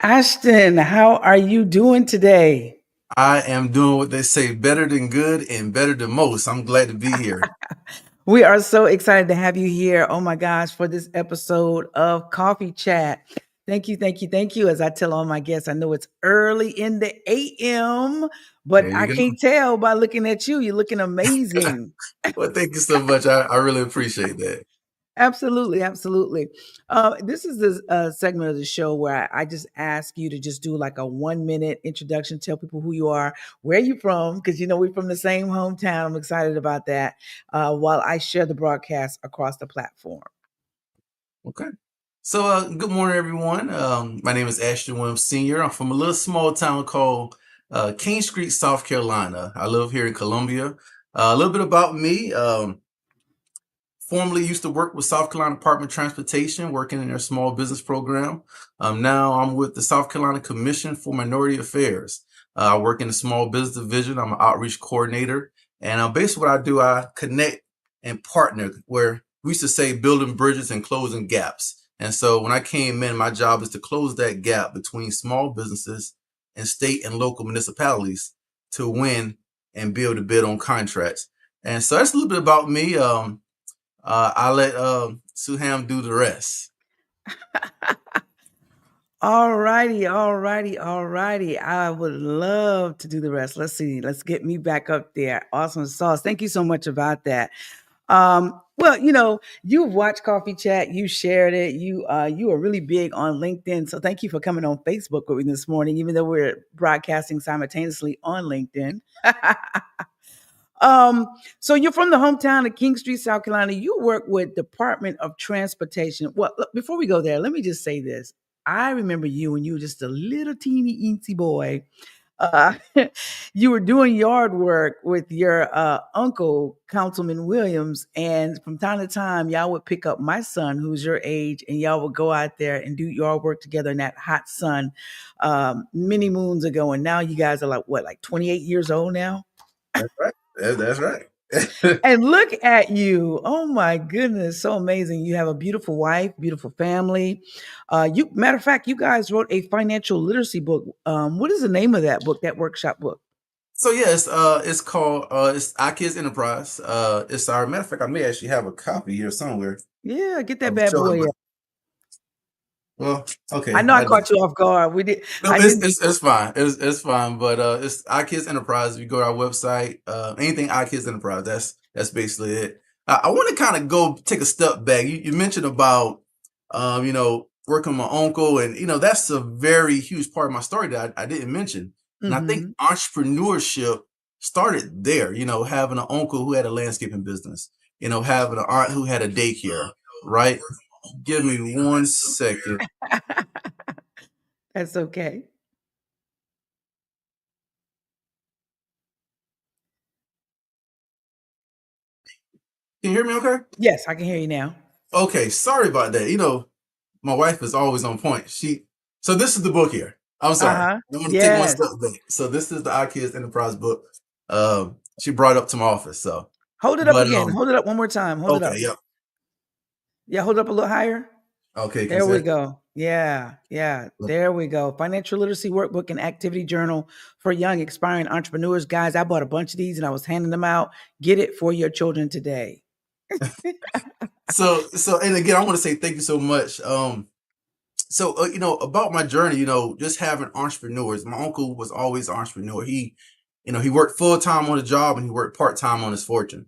Ashton, how are you doing today? I am doing what they say, better than good and better than most. I'm glad to be here. We are so excited to have you here. Oh my gosh, for this episode of Coffee Chat. Thank you, thank you, thank you. As I tell all my guests, I know it's early in the AM, but There I you go. can't tell by looking at you. You're looking amazing. Well, thank you so much. I really appreciate that. Absolutely, absolutely. This is this segment of the show where I just ask you to just do like a 1 minute introduction, tell people who you are, where you from, because we're from the same hometown. I'm excited about that. While I share the broadcast across the platform. Okay. So, good morning, everyone. My name is Ashton Williams Sr. I'm from a little small town called King Street, South Carolina. I live here in Columbia. A little bit about me. Formerly used to work with South Carolina Department of Transportation, working in their small business program. Now I'm with the South Carolina Commission for Minority Affairs. I work in the small business division. I'm an outreach coordinator. And basically what I do, I connect and partner where we used to say building bridges and closing gaps. And so when I came in, my job is to close that gap between small businesses and state and local municipalities to win and be able to bid on contracts. And so that's a little bit about me. I'll let Suham do the rest. All righty, all righty, all righty. I would love to do the rest. Let's see. Let's get me back up there. Awesome sauce. Thank you so much about that. Well, you've watched Coffee Chat, you shared it, you are really big on LinkedIn. So thank you for coming on Facebook with me this morning, even though we're broadcasting simultaneously on LinkedIn. um, so you're from the hometown of King Street, South Carolina. You work with Department of Transportation. Well, look, before we go there, let me just say this. I remember you when you were just a little teeny eensy boy. uh, you were doing yard work with your uncle, Councilman Williams, and from time to time, y'all would pick up my son, who's your age, and y'all would go out there and do yard work together in that hot sun many moons ago. And now you guys are like, what, like 28 years old now? That's right. That's right. And look at you. Oh my goodness, so amazing. You have a beautiful wife, beautiful family. You matter of fact, you guys wrote a financial literacy book. What is the name of that book, that workshop book? So yeah, it's called it's iKids Enterprise. It's our matter of fact, I may actually have a copy here somewhere. Yeah, get that I'll bad show it, boy. but well, I okay, know I I do. caught you off guard. We did. No, I it's didn't. it's it's fine. It's fine. But it's iKids Enterprise. If you go to our website, anything iKids Enterprise, that's basically it. I want to kind of go take a step back. You mentioned about working with my uncle, and that's a very huge part of my story that I didn't mention. And I think Hmm. entrepreneurship started there. Having an uncle who had a landscaping business. Having an aunt who had a daycare. Right. Give me 1 second. That's okay. Can you hear me? Okay. Yes, I can hear you now. Okay, sorry about that. My wife is always on point. So this is the book here. I'm Uh sorry. huh. I'm gonna take one Yes. step back. So this is the iKids Enterprise book. She brought it up to my office. So, Hold it up but again. Hold it up one more time. Hold it okay, up. yep. Yeah, hold it up a little higher. Okay, can you There see we it? go. Yeah, yeah. There we go. Financial literacy workbook and activity journal for young aspiring entrepreneurs. Guys, I bought a bunch of these and I was handing them out. Get it for your children today. So, and again, I want to say thank you so much. So about my journey, just having entrepreneurs. My uncle was always an entrepreneur. He worked full time on a job and he worked part time on his fortune.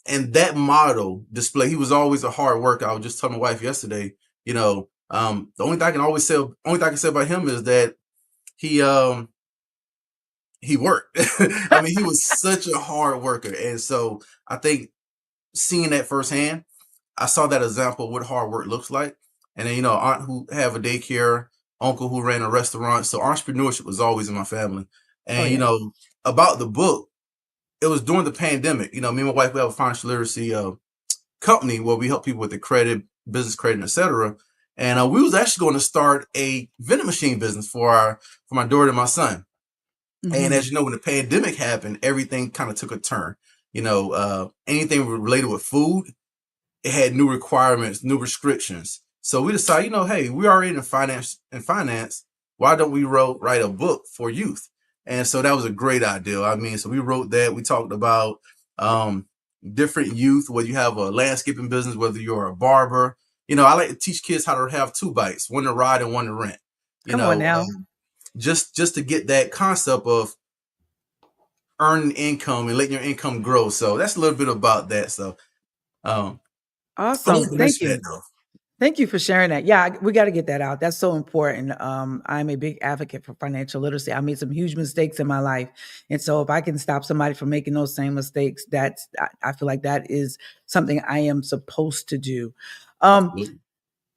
And that model display. He was always a hard worker. I was just telling my wife yesterday. The only thing I can say about him is that he he worked. I mean, he was such a hard worker, and so I think seeing that firsthand, I saw that example of what hard work looks like. And then, aunt who have a daycare, uncle who ran a restaurant. So entrepreneurship was always in my family. Oh, And, yeah. about the book, it was during the pandemic. Me and my wife, we have a financial literacy company where we help people with the credit, business credit, etc. And we was actually going to start a vending machine business for my daughter and my son. And as Hmm. you know, when the pandemic happened, everything kind of took a turn. Anything related with food, it had new requirements, new restrictions. So we decided, hey, we already in finance. Why don't we write a book for youth? And so that was a great idea. I mean, so we wrote that. We talked about um, different youth, whether you have a landscaping business, whether you're a barber. I like to teach kids how to have two bikes, one to ride and one to rent. You Come on know, now. just to get that concept of earning income and letting your income grow. So that's a little bit about that. So I Awesome. wanted to Thank mention you. that though. Thank you for sharing that. Yeah, we got to get that out. That's so important. I'm a big advocate for financial literacy. I made some huge mistakes in my life, and so if I can stop somebody from making those same mistakes, I feel like that is something I am supposed to do. Um, Absolutely.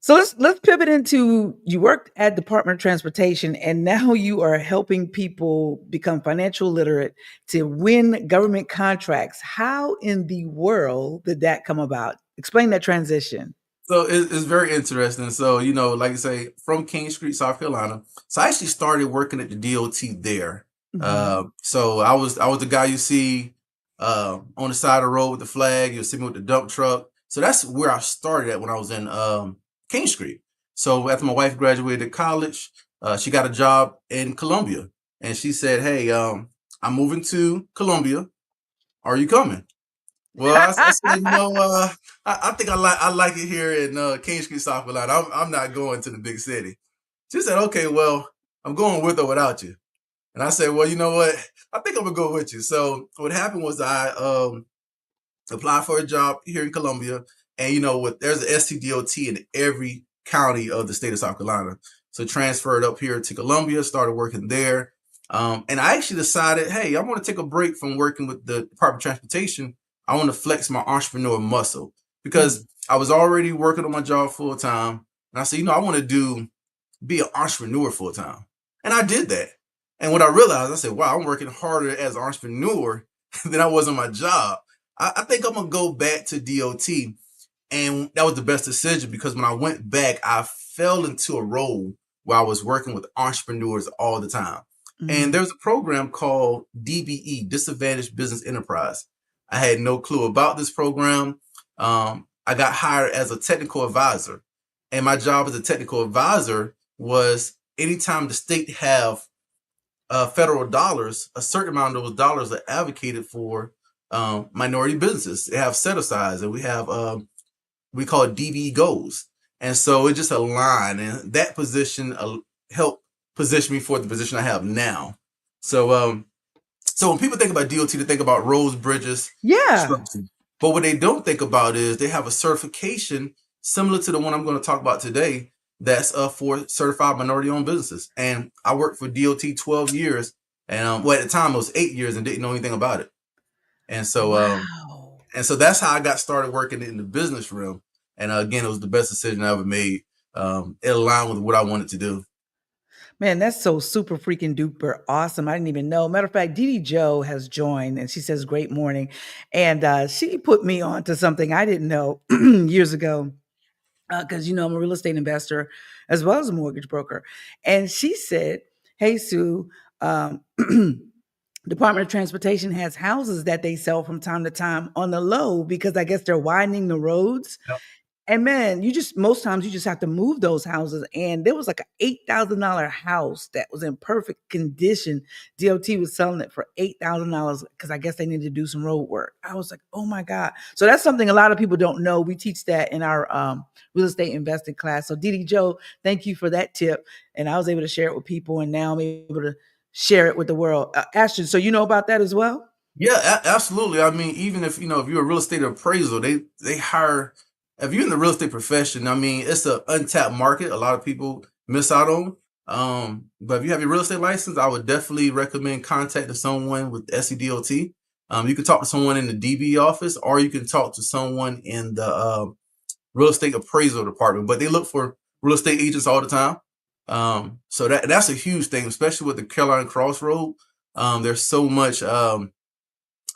so let's pivot into, you worked at Department of Transportation, and now you are helping people become financial literate to win government contracts. How in the world did that come about? Explain that transition. So it's very interesting. So, like I say, from King Street, South Carolina. So I actually started working at the DOT there. Mhm. So I was the guy you see on the side of the road with the flag. You'll see me with the dump truck. So that's where I started at when I was in King Street. So after my wife graduated college, she got a job in Columbia, and she said, "Hey, I'm moving to Columbia. Are you coming?" Well, I said, I think I like it here in King Street, South Carolina. I'm not going to the big city. She said, okay, well, I'm going with or without you. And I said, well, you know what? I think I'm gonna go with you. So what happened was I applied for a job here in Columbia, and there's an STDOT in every county of the state of South Carolina. So transferred up here to Columbia, started working there. And I actually decided, hey, I want to take a break from working with the Department of Transportation. I want to flex my entrepreneur muscle Mm. because I was already working on my job full time. And I said, I want to be an entrepreneur full time. And I did that. And what I realized, I said, wow, I'm working harder as an entrepreneur than I was on my job. I think I'm gonna go back to DOT, and that was the best decision because when I went back, I fell into a role where I was working with entrepreneurs all the time. And Mm. there's a program called DBE, Disadvantaged Business Enterprise. I had no clue about this program. I got hired as a technical advisor, and my job as a technical advisor was anytime the state have federal dollars, a certain amount of those dollars are advocated for minority businesses. They have set asides, and we call it DB goals. And so it just aligned, and that position helped position me for the position I have now. So, so when people think about DOT, they think about roads, bridges, Yeah. construction. But what they don't think about is they have a certification similar to the one I'm going to talk about today. That's for certified minority-owned businesses. And I worked for DOT 12 years, and well, at the time it was 8 years, and didn't know anything about it. And so, Wow. that's how I got started working in the business realm. And again, it was the best decision I ever made. It aligned with what I wanted to do. Man, that's so super freaking duper awesome. I didn't even know. Matter of fact, Dee Joe has joined and she says, great morning. And she put me on to something I didn't know years ago. Because, I'm a real estate investor as well as a mortgage broker. And she said, hey, Sue, Department of Transportation has houses that they sell from time to time on the low because I guess they're widening the roads. Yep. And man, most times you just have to move those houses. And there was like an $8,000 house that was in perfect condition. DOT was selling it for $8,000 because I guess they needed to do some road work. I was like, oh my God. So that's something a lot of people don't know. We teach that in our real estate investing class. So Didi Joe, thank you for that tip. And I was able to share it with people, and now I'm able to share it with the world. Ashton, so you know about that as well? Yeah, absolutely. I mean, even if if you're a real estate appraisal, they hire. If you're in the real estate profession, I mean, it's an untapped market. A lot of people miss out on. But if you have your real estate license, I would definitely recommend contacting someone with SCDOT. You can talk to someone in the DB office, or you can talk to someone in the real estate appraisal department. But they look for real estate agents all the time. So that's a huge thing, especially with the Carolina Crossroad. There's so much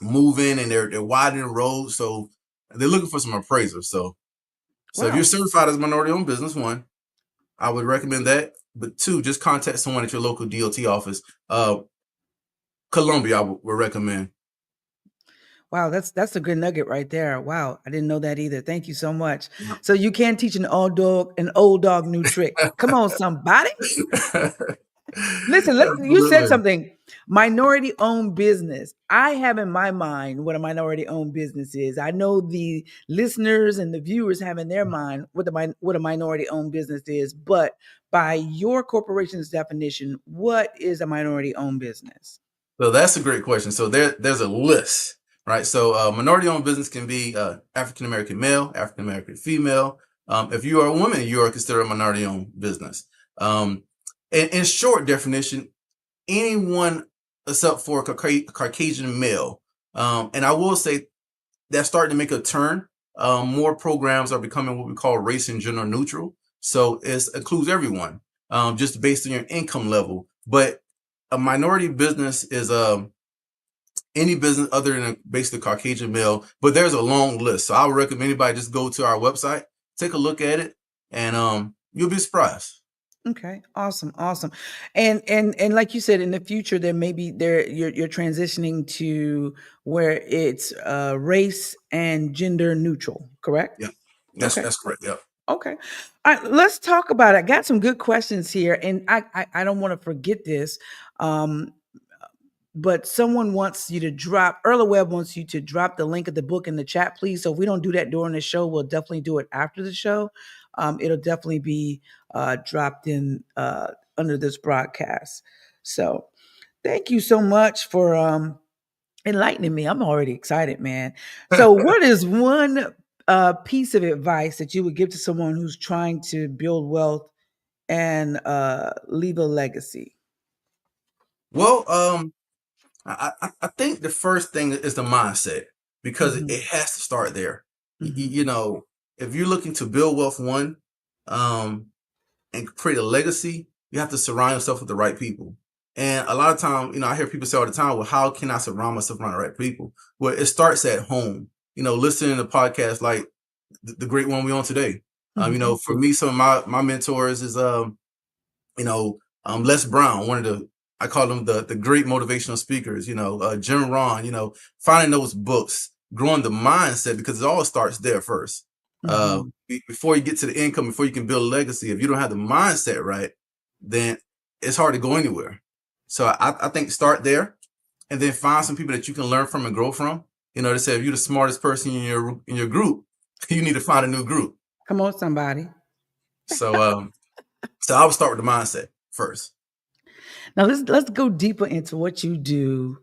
moving, and they're widening roads, so they're looking for some appraisers. So if you're Wow. certified as a minority-owned business, one, I would recommend that. But two, just contact someone at your local DOT office. Columbia, I would recommend. Wow, that's a good nugget right there. Wow, I didn't know that either. Thank you so much. Yeah. So you can teach an old dog new trick. Come on, somebody. Listen, you said Absolutely. something. Minority owned business. I have in my mind what a minority owned business is. I know the listeners and the viewers have in their mind what a minority owned business is, but by your corporation's definition, what is a minority owned business? So that's a great question. So there's a list, right? So minority-owned business can be African American male, African American female. If you are a woman, you are considered a minority-owned business. In short definition, anyone except for a Caucasian male. And I will say that's starting to make a turn. More programs are becoming what we call race and gender neutral. So it includes everyone, just based on your income level. But a minority business is any business other than basically Caucasian male. But there's a long list. So I would recommend anybody just go to our website, take a look at it, and you'll be surprised. Okay, awesome, awesome. And like you said, in the future, there may be there you're transitioning to where it's race and gender neutral, correct? Yeah, Okay, that's correct. Yeah. okay. All right, let's talk about it. I got some good questions here, and I don't want to forget this. Um, but someone wants you to drop Earl Webb wants you to drop the link of the book in the chat, please. So if we don't do that during the show, we'll definitely do it after the show. It'll definitely be dropped in under this broadcast. So thank you so much for enlightening me. I'm already excited, man. So what is one piece of advice that you would give to someone who's trying to build wealth and leave a legacy? Well, I think the first thing is the mindset because Hmm. it has to start there. Hmm. You know, if you're looking to build wealth, um, and create a legacy, you have to surround yourself with the right people. And a lot of time, I hear people say all the time, well, how can I surround myself around the right people? Well, it starts at home. Listening to podcasts like the great one we on today. Hmm. For me, some of my mentors is Les Brown, one of the I call them the great motivational speakers. Jim Rohn. Finding those books, growing the mindset because it all starts there first. Hmm. Before you get to the income, before you can build a legacy, if you don't have the mindset right, then it's hard to go anywhere. So I think start there, and then find some people that you can learn from and grow from. They say if you're the smartest person in your group, you need to find a new group. Come on, somebody. So so I would start with the mindset first. Now let's go deeper into what you do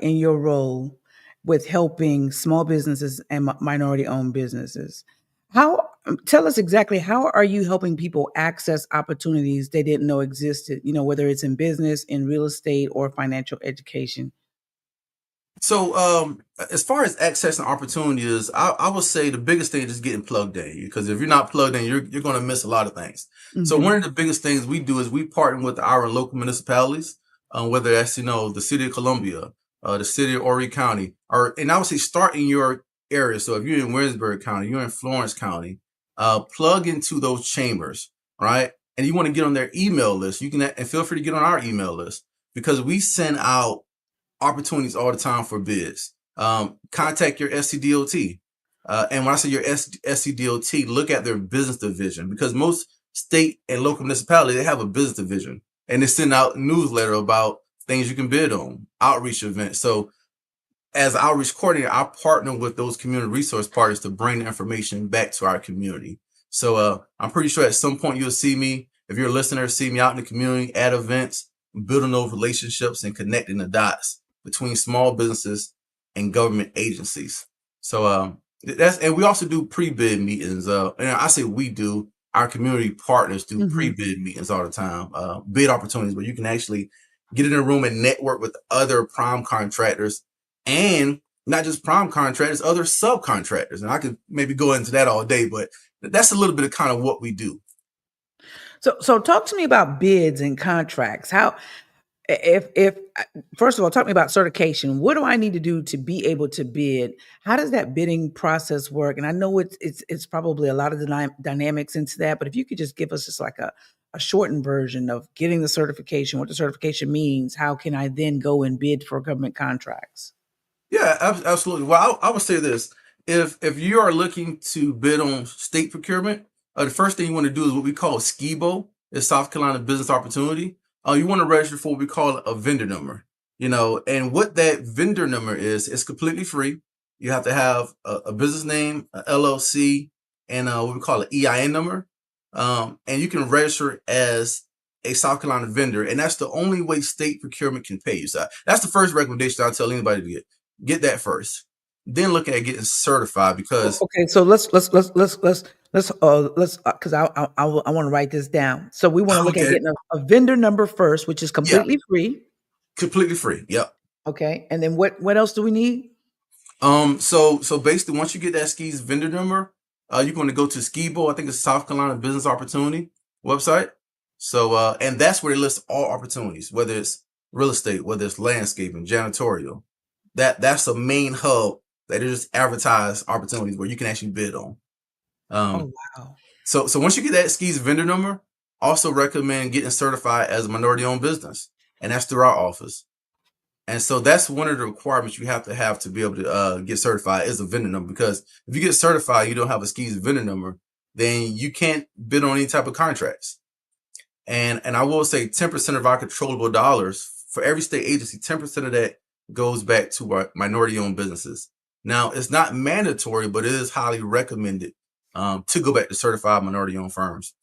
in your role with helping small businesses and minority-owned businesses. How Tell us exactly how are you helping people access opportunities they didn't know existed? Whether it's in business, in real estate, or financial education. So, as far as access and opportunities, I would say the biggest thing is just getting plugged in. Because if you're not plugged in, you're going to miss a lot of things. So, one Hmm. of the biggest things we do is we partner with our local municipalities, whether that's the city of Columbia, the city of Horry County, and I would say start in your area. So, if you're in Williamsburg County, you're in Florence County, plug into those chambers, right? And you want to get on their email list. You can and feel free to get on our email list because we send out opportunities all the time for bids. Contact your SCDOT. And when I say your SCDOT, look at their business division because most state and local municipalities, they have a business division and they send out newsletter about things you can bid on, outreach events. So as outreach coordinator, I partner with those community resource partners to bring the information back to our community. So I'm pretty sure at some point you'll see me, if you're a listener, see me out in the community at events, building those relationships and connecting the dots between small businesses and government agencies. So and we also do pre-bid meetings. And I say we do, our community partners do Hmm. pre-bid meetings all the time, bid opportunities where you can actually get in a room and network with other prime contractors and not just prime contractors, other subcontractors. And I could maybe go into that all day, but that's a little bit of kind of what we do. So talk to me about bids and contracts. How if first of all, talk to me about certification. What do I need to do to be able to bid? How does that bidding process work? And I know it's probably a lot of dynamics into that, but if you could just give us just like a shortened version of getting the certification, what the certification means, how can I then go and bid for government contracts? Yeah, absolutely. Well, I would say this: if you are looking to bid on state procurement, the first thing you want to do is what we call SCIBO, is South Carolina Business Opportunity. You want to register for what we call a vendor number. And what that vendor number is, it's completely free. You have to have a business name, a LLC, and what we call an EIN number. And you can register as a South Carolina vendor, and that's the only way state procurement can pay you. So that's the first recommendation I'll tell anybody to get that first. Then look at getting certified because Okay, so let's because I want to write this down. So we want to look at okay, getting a vendor number first, which is yeah, completely free. completely free. Yep. Okay, and then what else do we need? So basically, once you get that skis vendor number, you're going to go to Skibo. I think it's South Carolina Business Opportunity website. So and that's where they list all opportunities, whether it's real estate, whether it's landscaping, janitorial. That's the main hub that they just advertise opportunities where you can actually bid on. Oh Um, wow. so once you get that skis vendor number, also recommend getting certified as a minority owned business, and that's through our office. And so that's one of the requirements you have to be able to get certified is a vendor number. Because if you get certified, you don't have a skis vendor number, then you can't bid on any type of contracts. And I will say 10% of our controllable dollars for every state agency, 10% of that goes back to our minority owned businesses. Now, it's not mandatory, but it is highly recommended to go back to certified minority owned firms.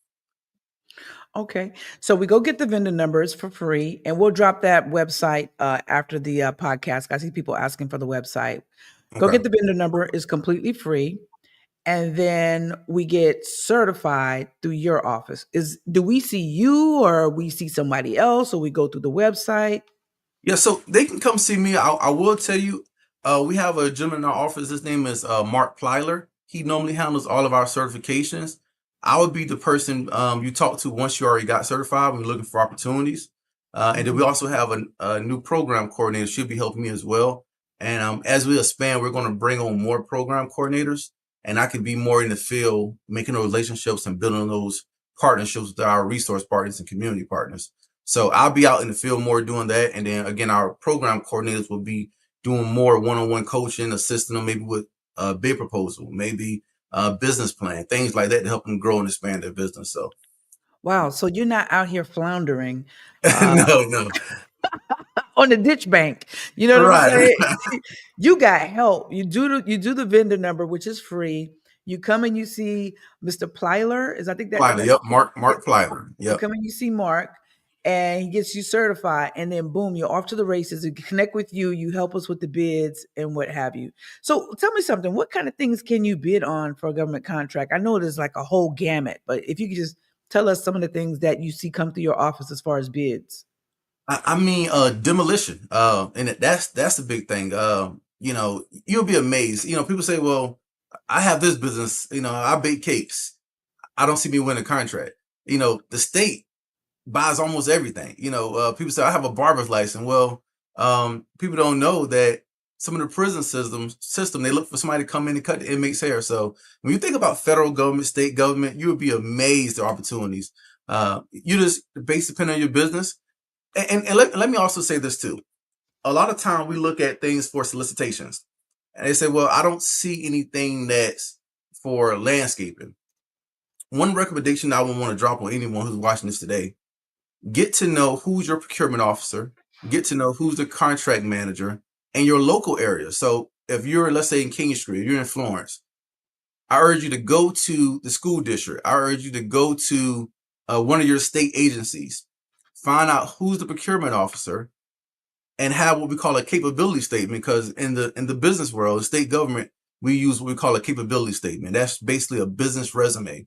Okay, so we go get the vendor numbers for free, and we'll drop that website after the podcast. I see people asking for the website. Go Okay. get the vendor number; is completely free, and then we get certified through your office. Is do we see you, or we see somebody else, or we go through the website? Yeah, so they can come see me. I will tell you, we have a gentleman in our office. His name is Mark Plyler. He normally handles all of our certifications. I would be the person you talk to once you already got certified when you're looking for opportunities. And then we Mhm. also have a new program coordinator. She'll be helping me as well. And as we expand, we're going to bring on more program coordinators, and I can be more in the field, making those relationships and building those partnerships with our resource partners and community partners. So I'll be out in the field more doing that. And then again, our program coordinators will be doing more one-on-one coaching, assisting them maybe with a bid proposal, maybe a business plan, things like that to help them grow and expand their business. So Wow, so you're not out here floundering no, no. on the ditch bank. You know what I'm Right. saying? You got help. You do the vendor number, which is free. You come and you see Mr. Plyler. Is I think Plyler. that's Yep. Mark Plyler. you Yep. come and you see Mark, and he gets you certified, and then boom, you're off to the races. We connect with you. You help us with the bids and what have you. So tell me something. What kind of things can you bid on for a government contract? I know there's like a whole gamut, but if you could just tell us some of the things that you see come through your office as far as bids. I mean, demolition. And that's the big thing. You'll be amazed. People say, well, I have this business, I bake cakes. I don't see me winning a contract. The state buys almost everything. People say I have a barber's license. Well, people don't know that some of the prison system they look for somebody to come in and cut the inmate's hair. So when you think about federal government, state government, you would be amazed at opportunities. You just base depending on your business. And let me also say this too. A lot of time we look at things for solicitations, and they say, "Well, I don't see anything that's for landscaping." One recommendation I would want to drop on anyone who's watching this today: get to know who's your procurement officer, get to know who's the contract manager, and your local area. So if you're, let's say, in King Street, you're in Florence, I urge you to go to the school district. I urge you to go to one of your state agencies, find out who's the procurement officer, and have what we call a capability statement. Because in the business world, the state government, we use what we call a capability statement. That's basically a business resume.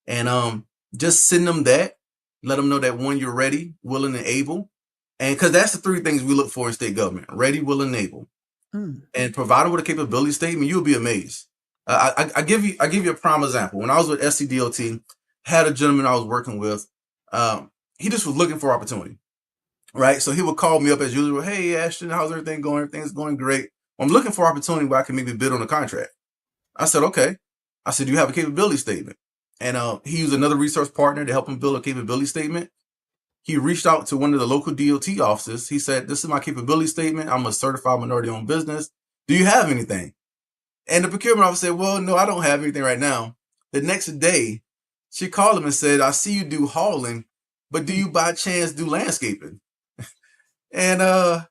And just send them that. Let them know that one, you're ready, willing, and able. And because that's the three things we look for in state government: ready, willing, and able. Hmm. And provide them with a capability statement, you'll be amazed. I give you a prime example. When I was with SCDOT, had a gentleman I was working with. He just was looking for opportunity, right? So he would call me up as usual. Hey, Ashton, how's everything going? Everything's going great. I'm looking for opportunity where I can maybe bid on a contract. I said, okay. I said, do you have a capability statement? And he used another resource partner to help him build a capability statement. he reached out to one of the local DOT offices. He said, "This is my capability statement. I'm a certified minority-owned business. Do you have anything?" And the procurement officer said, "Well, no, I don't have anything right now." The next day, she called him and said, "I see you do hauling, but do you by chance do landscaping?" And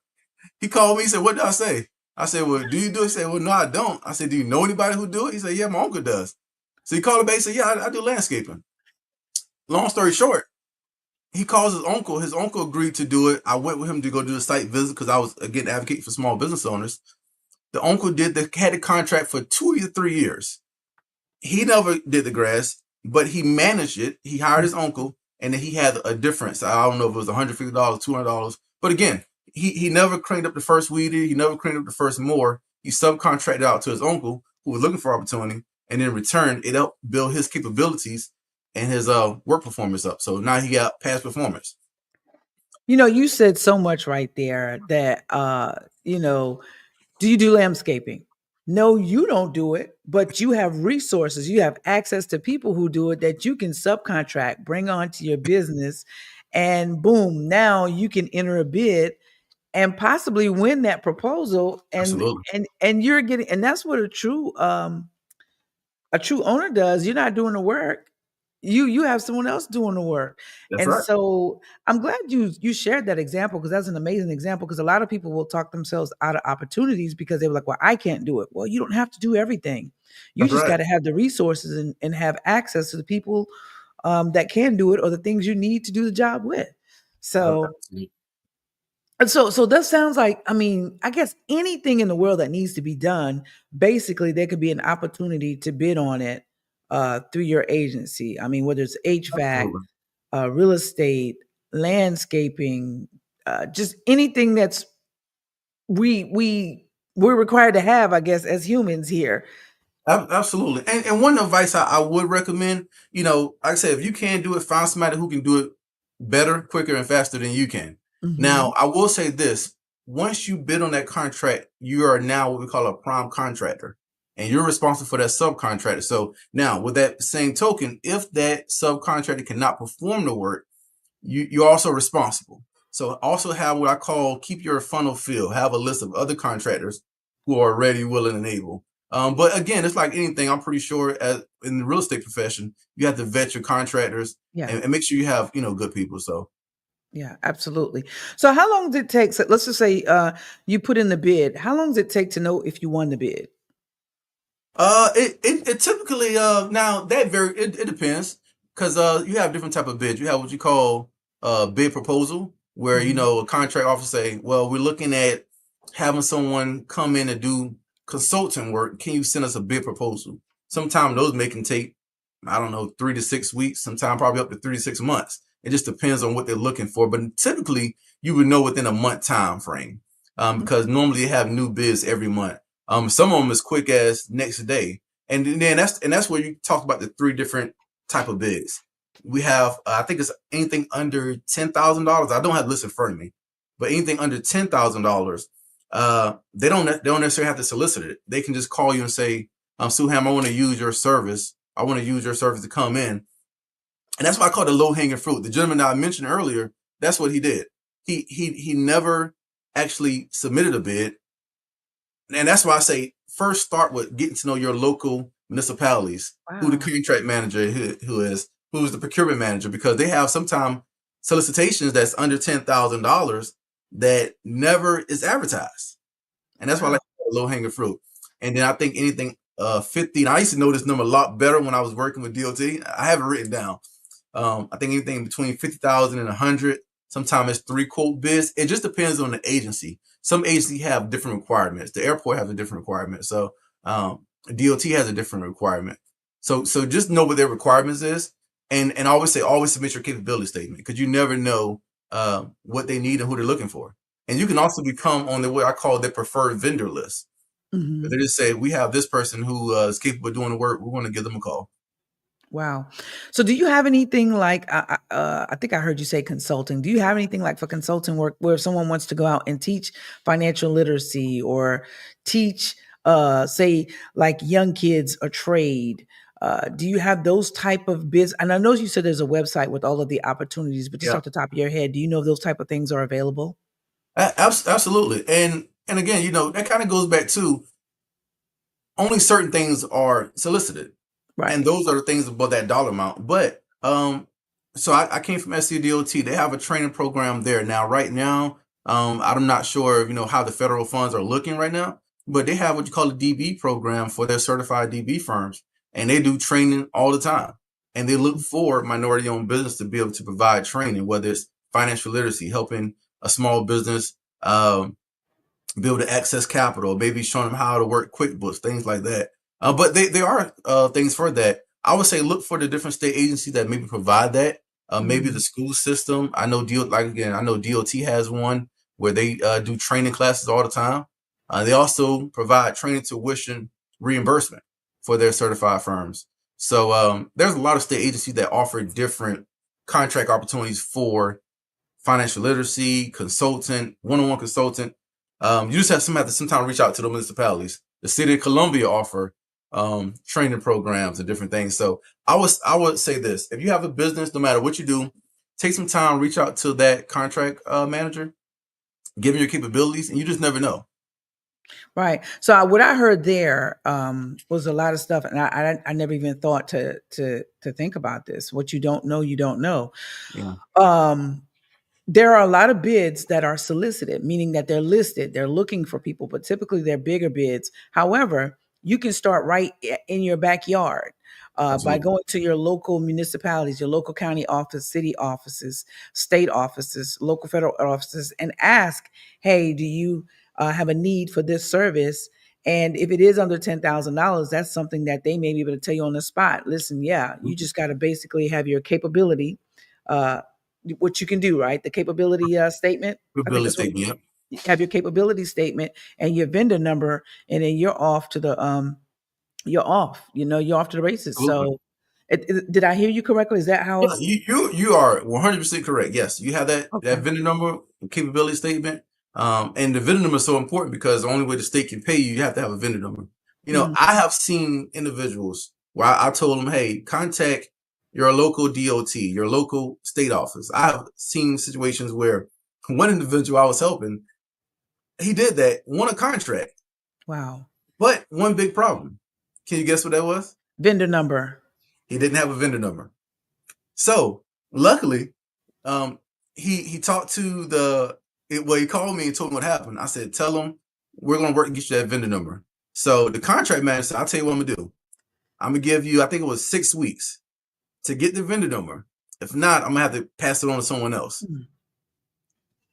he called me. He said, "What did I say?" I said, "Well, do you do it?" He said, "Well, no, I don't." I said, "Do you know anybody who do it?" He said, "Yeah, my uncle does." So he called him back and said, "Yeah, I do landscaping." Long story short, he calls his uncle. His uncle agreed to do it. I went with him to go do the site visit because I was, again, advocating for small business owners. The uncle had the contract for 2 to 3 years. He never did the grass, but he managed it. He hired his uncle, and then he had a difference. I don't know if it was $150, $200, but again, he never cleaned up the first weed. He never cleaned up the first mower. He subcontracted out to his uncle who was looking for opportunity, and in return, it helped build his capabilities and his work performance up. So now he got past performance. You said so much right there that do you do landscaping? No, you don't do it, but you have resources. You have access to people who do it that you can subcontract, bring onto your business, and boom, now you can enter a bid and possibly win that proposal. And Absolutely, and you're getting, and that's what a true owner does. You're not doing the work. You have someone else doing the work. that's And right. so I'm glad you shared that example, because that's an amazing example, because a lot of people will talk themselves out of opportunities because they were like, well, I can't do it. Well, you don't have to do everything. You That's just right. got to have the resources and have access to the people that can do it, or the things you need to do the job with. So Absolutely. so that sounds like, I mean, I guess anything in the world that needs to be done, basically there could be an opportunity to bid on it through your agency. I mean, whether it's HVAC, Absolutely. real estate, landscaping, just anything that's we're required to have, I guess, as humans here. Absolutely. And one advice I would recommend, like I said, if you can't do it, find somebody who can do it better, quicker, and faster than you can. Now, Hmm. I will say this. Once you bid on that contract, you are now what we call a prime contractor, and you're responsible for that subcontractor. So now, with that same token, if that subcontractor cannot perform the work, you're also responsible. So also have what I call keep your funnel filled. Have a list of other contractors who are ready, willing, and able. But again, it's like anything. I'm pretty sure as in the real estate profession, you have to vet your contractors Yeah. and make sure you have good people. So Yeah, absolutely. So how long does it take? So let's just say you put in the bid. How long does it take to know if you won the bid? it typically now that it depends because you have different type of bids. You have what you call bid proposal, where Hmm. a contract officer say, well, we're looking at having someone come in and do consulting work. Can you send us a bid proposal? Sometimes those may can take, I don't know, 3 to 6 weeks. Sometimes probably up to 3 to 6 months. It just depends on what they're looking for. But typically, you would know within a month time frame, because normally they have new bids every month. Some of them as quick as next day, and then that's where you talk about the three different type of bids. We have, I think it's anything under $10,000. I don't have the list in front of me, but anything under $10,000, they don't necessarily have to solicit it. They can just call you and say, Suham, I want to use your service. I want to use your service to come in, and that's why I call it the low hanging fruit. The gentleman that I mentioned earlier, that's what he did. He never actually submitted a bid, and that's why I say first start with getting to know your local municipalities, who the Wow. contract manager who's the procurement manager, because they have sometimes solicitations that's under $10,000 that never is advertised, and that's why I Wow. like low hanging fruit. And then I think anything 50. And I used to know this number a lot better when I was working with DOT. I have it written down. I think anything between 50,000 and 100. Sometimes it's 3 quote bids. It just depends on the agency. Some agencies have different requirements. The airport has a different requirement. So DOT has a different requirement. So just know what their requirements is, and I always say always submit your capability statement, because you never know what they need and who they're looking for. And you can also become on the what I call their preferred vendor list. They Hmm. just say we have this person who is capable of doing the work. We want to give them a call. Wow. So do you have anything like, I think I heard you say consulting. Do you have anything like for consulting work where if someone wants to go out and teach financial literacy, or teach, say, like young kids a trade? Do you have those type of bids? And I know you said there's a website with all of the opportunities, but just Yeah. off the top of your head, do you know if those type of things are available? Absolutely. And again, that kind of goes back to only certain things are solicited, and Right. those are the things above that dollar amount. But so I came from SCDOT. They have a training program there now. Right now, I'm not sure how the federal funds are looking right now, but they have what you call a DB program for their certified DB firms, and they do training all the time. And they look for minority-owned business to be able to provide training, whether it's financial literacy, helping a small business. Be able to access capital, maybe showing them how to work QuickBooks, things like that. But there are things for that. I would say look for the different state agencies that maybe provide that. Maybe Mm. the school system. I know I know DOT has one where they do training classes all the time. They also provide training tuition reimbursement for their certified firms. So there's a lot of state agencies that offer different contract opportunities for financial literacy, consultant, one-on-one consultant. You just have to sometimes reach out to the municipalities. The city of Columbia offer training programs and different things. So I would say this: if you have a business, no matter what you do, take some time, reach out to that contract manager, give them your capabilities, and you just never know. Right. So what I heard there was a lot of stuff, and I never even thought to think about this. What you don't know, you don't know. Yeah, Um, there are a lot of bids that are solicited, meaning that they're listed, they're looking for people, but typically they're bigger bids. However, you can start right in your backyard by absolutely. going to your local municipalities, your local county office, city offices, state offices, local federal offices, and ask, hey, do you have a need for this service? And if it is under $10,000, that's something that they may be able to tell you on the spot. Listen, yeah, you just got to basically have your capability, uh, what you can do, right? The capability statement. I think Capability that's what statement. Yep. you have, your capability statement and your vendor number, and then you're off. You're off to the races. Absolutely. So, did I hear you correctly? Is that how Yeah, it's you are 100% correct. Yes, you have that okay? vendor number, capability statement, and the vendor number is so important because the only way the state can pay you, you have to have a vendor number. Mm, I have seen individuals where I told them, "Hey, contact your local DOT, your local state office." I have seen situations where one individual I was helping, he did that, won a contract, wow. but one big problem. Can you guess what that was? Vendor number. He didn't have a vendor number. So luckily, um, he talked to well, he called me and told me what happened. I said, tell him we're gonna work to get you that vendor number. So the contract manager said, I'll tell you what I'm gonna do. I'm gonna give you, I think it was 6 weeks to get the vendor number. If not, I'm gonna have to pass it on to someone else. Mm.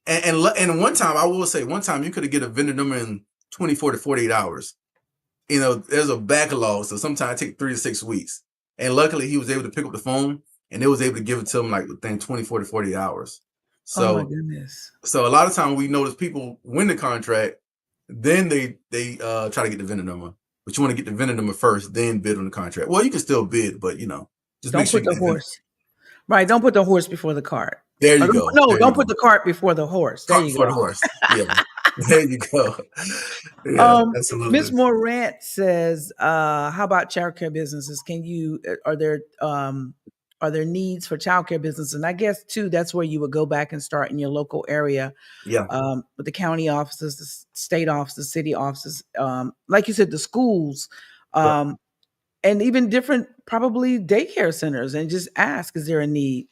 And one time, I will say, one time you could have get a vendor number in 24 to 48 hours. There's a backlog, so sometimes it takes 3 to 6 weeks. And luckily, he was able to pick up the phone, and they was able to give it to him like within 24 to 48 hours. Oh my So, goodness. so a lot of time we notice people win the contract, then they try to get the vendor number, but you want to get the vendor number first, then bid on the contract. Well, you can still bid, but just make Don't sure put you get the the vendor. horse. Right. Don't put the horse before the cart. There you Don't go. no, There you don't put go. the cart before the horse. There Cart you before go. the horse. Yeah. There you go. Yeah, Um, Miss absolutely. Morant says, how about childcare businesses? Are there needs for childcare businesses? And I guess too, that's where you would go back and start in your local area, Yeah. with the county offices, the state offices, city offices, like you said, the schools, Yep. um, and even different probably daycare centers, and just ask, is there a need?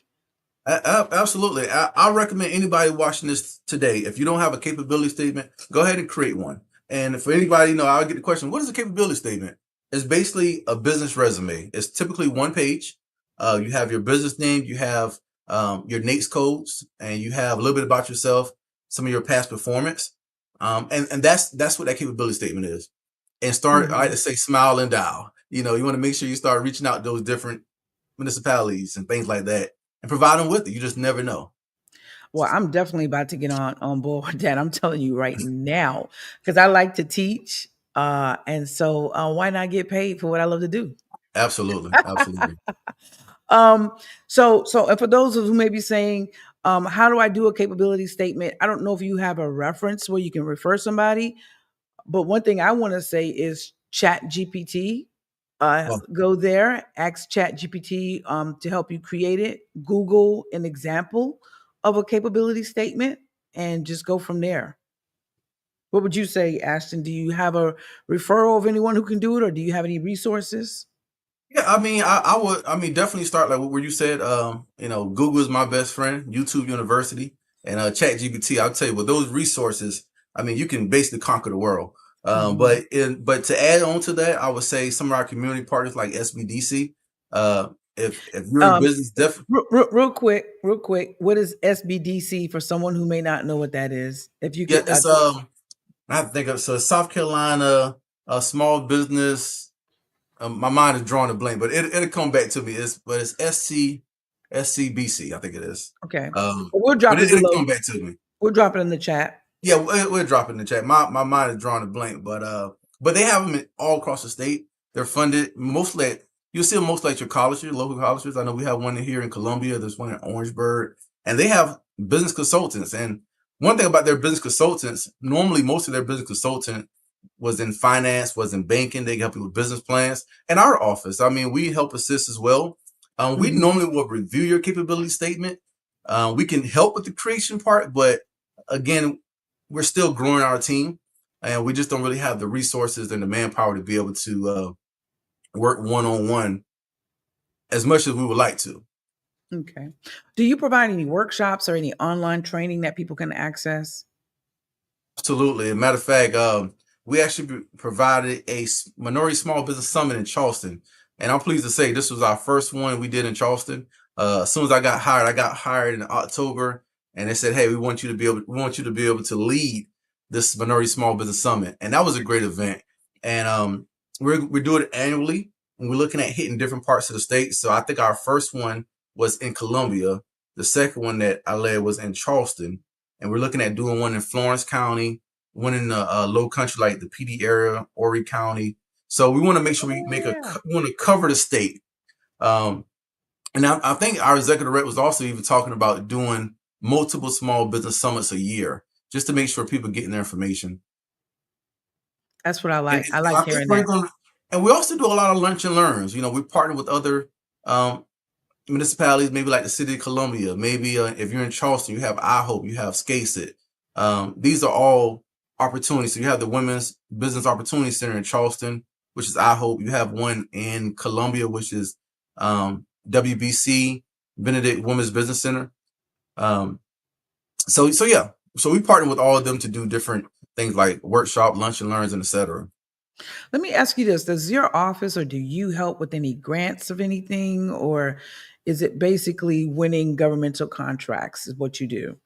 Absolutely. I recommend anybody watching this today, if you don't have a capability statement, go ahead and create one. And for anybody, I'll get the question, what is a capability statement? It's basically a business resume. It's typically one page. You have your business name, you have your NAICS codes, and you have a little bit about yourself, some of your past performance. And that's what that capability statement is. And start, I like Mhm. to say, smile and dial. You want to make sure you start reaching out to those different municipalities and things like that and provide them with it. You just never know. Well, I'm definitely about to get on board with that. I'm telling you right now, because I like to teach, and so why not get paid for what I love to do? Absolutely. Absolutely. Um, so and for those who may be saying, how do I do a capability statement? I don't know if you have a reference where you can refer somebody, but one thing I want to say is Chat GPT. Well, Go there, ask ChatGPT to help you create it. Google an example of a capability statement, and just go from there. What would you say, Ashton? Do you have a referral of anyone who can do it, or do you have any resources? yeah, I mean, I mean, definitely start like where you said. Google is my best friend, YouTube University, and ChatGPT. I'll tell you, with those resources, I mean, you can basically conquer the world. Mhm. But to add on to that, I would say some of our community partners like SBDC. If you're in Um, business, definitely. real quick. What is SBDC for someone who may not know what that is? If you Yeah, could, it's I have to think of, so South Carolina, small business. My mind is drawing a blank, but it'll come back to me. It's SCBC, I think it is. okay, Um, we'll but drop it it'll below. come back to me. We'll drop it in the chat. Yeah, we'll drop it in the chat. My mind is drawing a blank, but they have them all across the state. They're funded mostly. You'll see them mostly at your colleges, your local colleges. I know we have one here in Columbia. There's one in Orangeburg, and they have business consultants. And one thing about their business consultants, normally most of their business consultant was in finance, was in banking. They help you with business plans. And our office, I mean, we help assist as well. We Mhm. normally will review your capability statement. We can help with the creation part, but again, we're still growing our team, and we just don't really have the resources and the manpower to be able to work one on one as much as we would like to. Okay. Do you provide any workshops or any online training that people can access? Absolutely. As a matter of fact, we actually provided a minority small business summit in Charleston, and I'm pleased to say this was our first one we did in Charleston. As soon as I got hired in October, and they said, "Hey, we want you to be able to lead this minority small business summit," and that was a great event. And we do it annually, and we're looking at hitting different parts of the state. So I think our first one was in Columbia. The second one that I led was in Charleston, and we're looking at doing one in Florence County, one in the Low Country, like the PD area, Horry County. So we want to make sure we Yeah. we want to cover the state. Um, and I think our executive rep was also even talking about doing multiple small business summits a year, just to make sure people getting their information. That's what I And like. I like I think hearing we're that. going to, and we also do a lot of lunch and learns. We partner with other um, municipalities, maybe like the city of Columbia. Maybe if you're in Charleston, you have iHope, you have SCASET. These are all opportunities. So you have the Women's Business Opportunity Center in Charleston, which is iHope. You have one in Columbia, which is WBC, Benedict Women's Business Center. Um, so yeah, so we partner with all of them to do different things like workshop, lunch and learns, and etc. Let me ask you this. Does your office or do you help with any grants of anything? Or is it basically winning governmental contracts is what you do?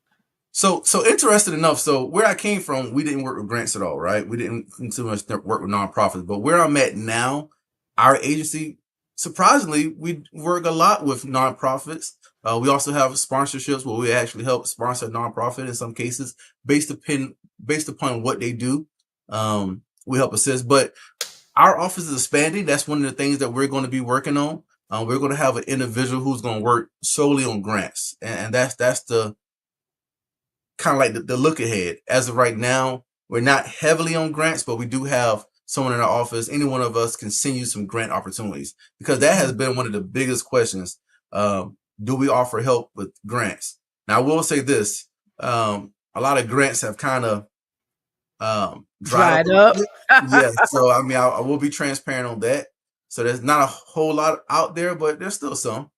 So interested enough. So where I came from, we didn't work with grants at all, right? We didn't too much work with nonprofits. But where I'm at now, our agency, surprisingly, we work a lot with nonprofits. We also have sponsorships where we actually help sponsor a nonprofit in some cases, based upon what they do. We help assist, but our office is expanding. That's one of the things that we're going to be working on. We're going to have an individual who's going to work solely on grants, and that's the kind of like the look ahead. As of right now, we're not heavily on grants, but we do have someone in our office. Any one of us can send you some grant opportunities, because that has Mhm. been one of the biggest questions. Do we offer help with grants? Now, I will say this: a lot of grants have kind of dried up Dried a little up. bit. Yeah, so I mean, I will be transparent on that. So there's not a whole lot out there, but there's still some.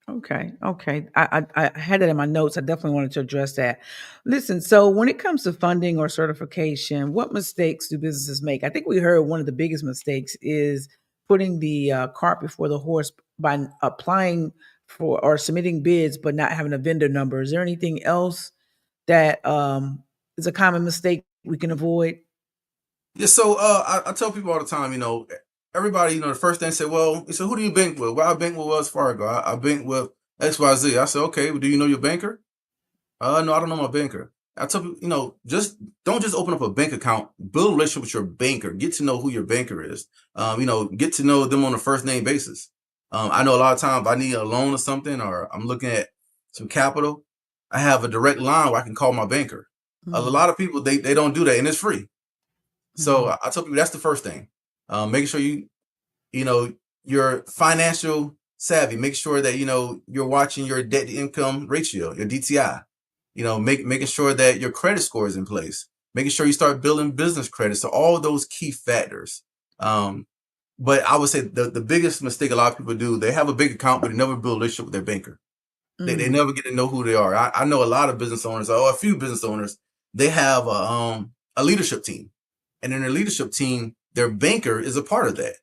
Okay, okay. I had it in my notes. I definitely wanted to address that. Listen, so when it comes to funding or certification, what mistakes do businesses make? I think we heard one of the biggest mistakes is putting the cart before the horse by applying for or submitting bids but not having a vendor number. Is there anything else that is a common mistake we can avoid? Yeah, so I tell people all the time, everybody, the first thing say, well, so who do you bank with? Well, I bank with Wells Fargo. I bank with XYZ. I say, okay, well, do you know your banker? No, I don't know my banker. I tell people, just don't just open up a bank account. Build a relationship with your banker. Get to know who your banker is. Get to know them on a first name basis. I know a lot of times I need a loan or something, or I'm looking at some capital. I have a direct line where I can call my banker. A Mhm, lot of people they don't do that, and it's free. So mhm. I tell people that's the first thing. Making sure you're financial savvy. Make sure that, you're watching your debt to income ratio, your DTI, making sure that your credit score is in place, making sure you start building business credit. So all those key factors. But I would say the biggest mistake a lot of people do, they have a big account, but they never build a relationship with their banker. They never get to know who they are. I know a lot of business owners, or a few business owners, they have a leadership team. And in their leadership team, their banker is a part of that.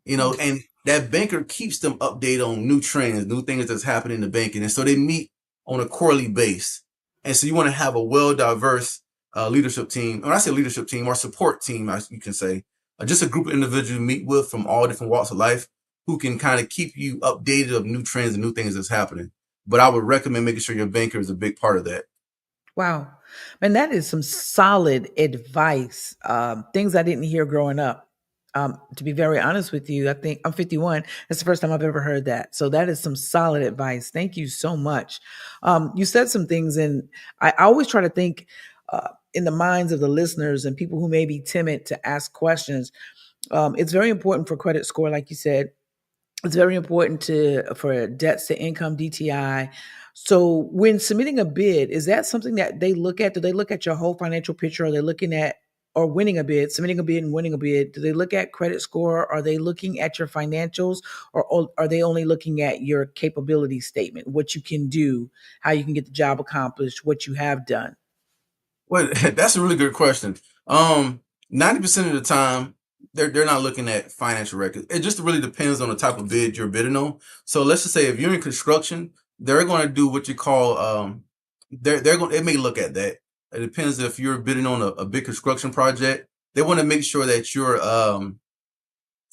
And that banker keeps them updated on new trends, new things that's happening in the banking. And so they meet on a quarterly base. And so you want to have a well-diverse leadership team. When I say leadership team or support team, as you can say, just a group of individuals you meet with from all different walks of life who can kind of keep you updated of new trends and new things that's happening. But I would recommend making sure your banker is a big part of that. Wow. Man, that is some solid advice. Things I didn't hear growing up. To be very honest with you, I think I'm 51. That's the first time I've ever heard that. So that is some solid advice. Thank you so much. You said some things, and I always try to think in the minds of the listeners and people who may be timid to ask questions. It's very important for credit score, like you said. It's very important for debts to income DTI. So when submitting a bid, is that something that they look at? Do they look at your whole financial picture? Are they looking at or winning a bid, submitting a bid and winning a bid? Do they look at credit score? Are they looking at your financials, or are they only looking at your capability statement, what you can do, how you can get the job accomplished, what you have done? Well, that's a really good question. 90% of the time, they're not looking at financial records. It just really depends on the type of bid you're bidding on. So let's just say if you're in construction, they're going to do what you call they're going, they may look at that. It depends if you're bidding on a big construction project. They want to make sure that you're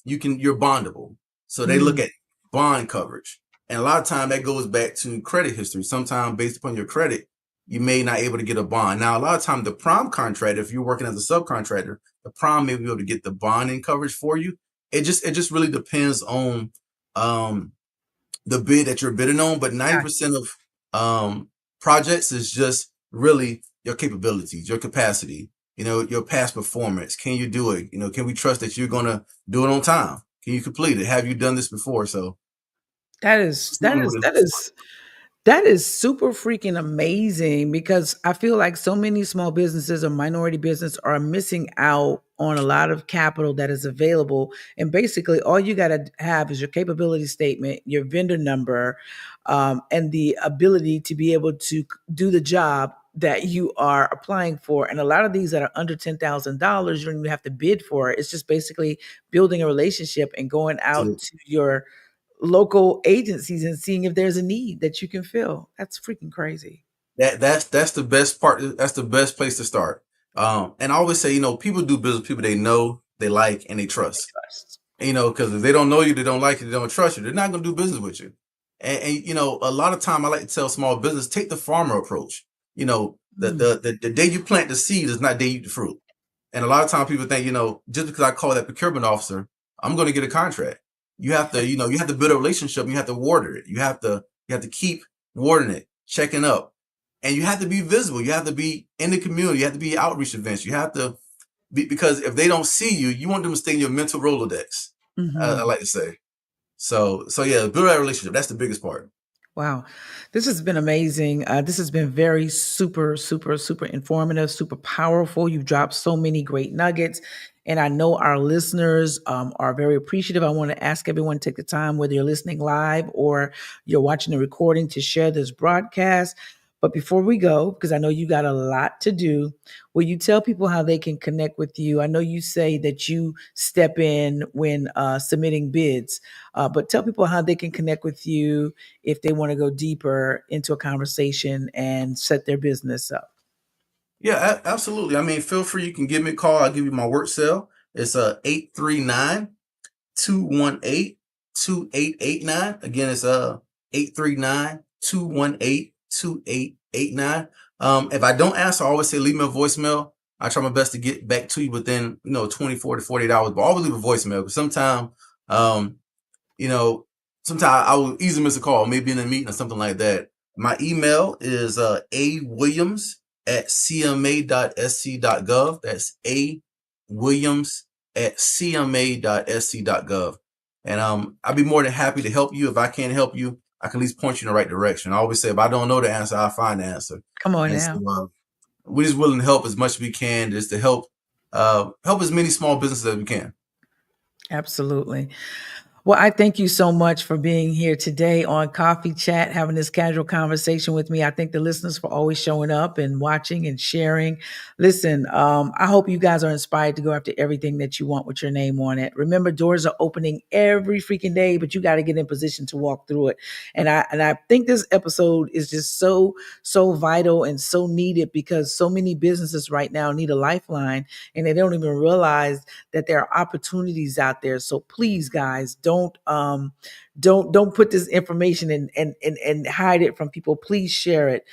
bondable. So they look Mm, at bond coverage. And a lot of time that goes back to credit history. Sometimes based upon your credit, you may not able to get a bond. Now, a lot of time the prime contractor, if you're working as a subcontractor, the prime may be able to get the bonding coverage for you. It just really depends on the bid that you're bidding on. But yeah. 90% of projects is just really your capabilities, your capacity, your past performance. Can you do it? Can we trust that you're gonna do it on time? Can you complete it? Have you done this before? So That is it's that really is what it's that for. is That is super freaking amazing because I feel like so many small businesses or minority business are missing out on a lot of capital that is available. And basically, all you got to have is your capability statement, your vendor number, and the ability to be able to do the job that you are applying for. And a lot of these that are under $10,000, you don't even have to bid for it. It's just basically building a relationship and going out to your local agencies and seeing if there's a need that you can fill. That's freaking crazy. That's the best part. That's the best place to start. And I always say, people do business with people they know, they like, and they trust. Trust. Because if they don't know you, they don't like you, they don't trust you, they're not going to do business with you. And a lot of time I like to tell small business, take the farmer approach. Mm. The day you plant the seed is not the day you eat the fruit. And a lot of times people think, just because I call that procurement officer, I'm going to get a contract. You have to, you have to build a relationship. You have to water it. You have to keep watering it, checking up, and you have to be visible. You have to be in the community. You have to be at outreach events. You have to be, because if they don't see you, you want them to stay in your mental Rolodex. I Mhm. like to say. So yeah, build that relationship. That's the biggest part. Wow. This has been amazing. This has been very super, super, super informative, super powerful. You've dropped so many great nuggets. And I know our listeners are very appreciative. I want to ask everyone to take the time, whether you're listening live or you're watching the recording, to share this broadcast. But before we go, because I know you got a lot to do, will you tell people how they can connect with you? I know you say that you step in when submitting bids, but tell people how they can connect with you if they want to go deeper into a conversation and set their business up. Yeah, absolutely. I mean, feel free. You can give me a call. I'll give you my work cell. It's 839-218-2889. Again, it's 839-218-2889. If I don't answer, I always say leave me a voicemail. I try my best to get back to you within 24 to 48 hours, but always leave a voicemail because um, you know, sometimes I will easily miss a call, maybe in a meeting or something like that. My email is awilliams@cma.sc.gov. That's awilliams@cma.sc.gov. And I'd be more than happy to help you. If I can't help you, I can at least point you in the right direction. I always say, if I don't know the answer, I'll find the answer. Come on And now. so we're just willing to help as much as we can, just to help as many small businesses as we can. Absolutely. Well, I thank you so much for being here today on Coffee Chat, having this casual conversation with me. I thank the listeners for always showing up and watching and sharing. Listen, I hope you guys are inspired to go after everything that you want with your name on it. Remember, doors are opening every freaking day, but you got to get in position to walk through it. And I think this episode is just so vital and so needed, because so many businesses right now need a lifeline, and they don't even realize that there are opportunities out there. So please, guys, don't put this information and hide it from people. Please share it.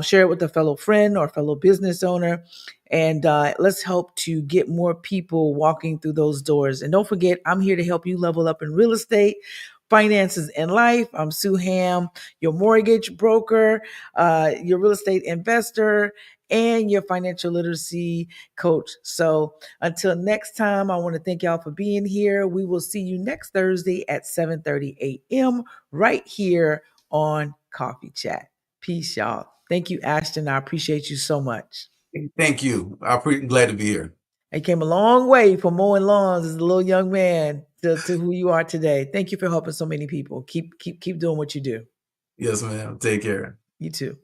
Share it with a fellow friend or fellow business owner. And let's help to get more people walking through those doors. And don't forget, I'm here to help you level up in real estate, finances, and life. I'm Sue Ham, your mortgage broker, your real estate investor, and your financial literacy coach. So until next time, I want to thank y'all for being here. We will see you next Thursday at 7:30 a.m. right here on Coffee Chat. Peace, y'all. Thank you, Ashton. I appreciate you so much. Thank you. I'm pretty glad to be here. I came a long way from mowing lawns as a little young man to who you are today. Thank you for helping so many people. Keep doing what you do. Yes, ma'am. Take care. You too.